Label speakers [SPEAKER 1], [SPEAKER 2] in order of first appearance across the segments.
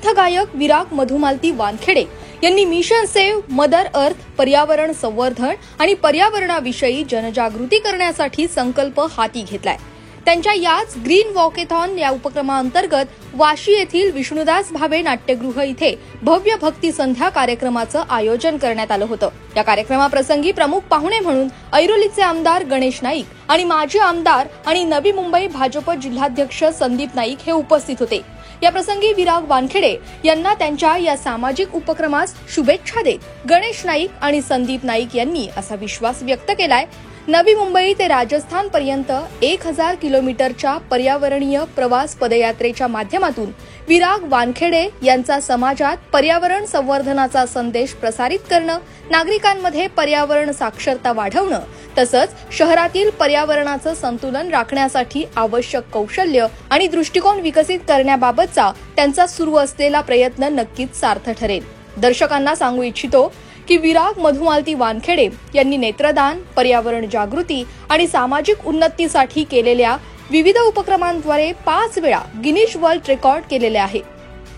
[SPEAKER 1] ज्येष्ठ गायक विराग मधुमालती वानखेडे यांनी मिशन सेव्ह मदर अर्थ पर्यावरण संवर्धन आणि पर्यावरणाविषयी जनजागृती करण्यासाठी संकल्प हाती घेतलाय। त्यांच्या याच ग्रीन वॉकेथॉन या उपक्रमाअंतर्गत वाशी येथील विष्णुदास भावे नाट्यगृह इथे भव्य भक्ती संध्या कार्यक्रमाचं आयोजन करण्यात आलं होतं। या कार्यक्रमाप्रसंगी प्रमुख पाहुणे म्हणून ऐरोलीचे आमदार गणेश नाईक आणि माजी आमदार आणि नवी मुंबई भाजप जिल्हाध्यक्ष संदीप नाईक हे उपस्थित होते। या प्रसंगी विराग वानखेडे यांना त्यांच्या या सामाजिक उपक्रमास शुभेच्छा देत गणेश नाईक आणि संदीप नाईक यांनी असा विश्वास व्यक्त केलाय, नवी मुंबई ते राजस्थान पर्यंत 1000 किलोमीटरच्या पर्यावरणीय प्रवास पदयात्रेच्या माध्यमातून विराग वानखेडे यांचा समाजात पर्यावरण संवर्धनाचा संदेश प्रसारित करणं, नागरिकांमध्ये पर्यावरण साक्षरता वाढवणं तसंच शहरातील पर्यावरणाचं संतुलन राखण्यासाठी आवश्यक कौशल्य आणि दृष्टिकोन विकसित करण्याबाबतचा त्यांचा सुरू असलेला प्रयत्न नक्कीच सार्थ ठरेल। दर्शकांना सांगू इच्छितो की विराग मधुमालती वानखेडे यांनी नेत्रदान, पर्यावरण जागृती आणि सामाजिक उन्नतीसाठी केलेल्या विविध उपक्रमांद्वारे 5 वेळा गिनीज वर्ल्ड रेकॉर्ड केलेले आहे।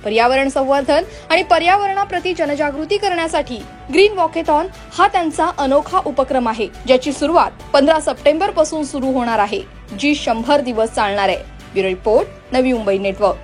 [SPEAKER 1] पर्यावरण संवर्धन आणि पर्यावरणाप्रती जनजागृती करण्यासाठी ग्रीन वॉकेथॉन हा त्यांचा अनोखा उपक्रम आहे, ज्याची सुरुवात 15 सप्टेंबर पासून सुरू होणार आहे, जी 100 दिवस चालणार आहे। Bureau report, Navi Mumbai network.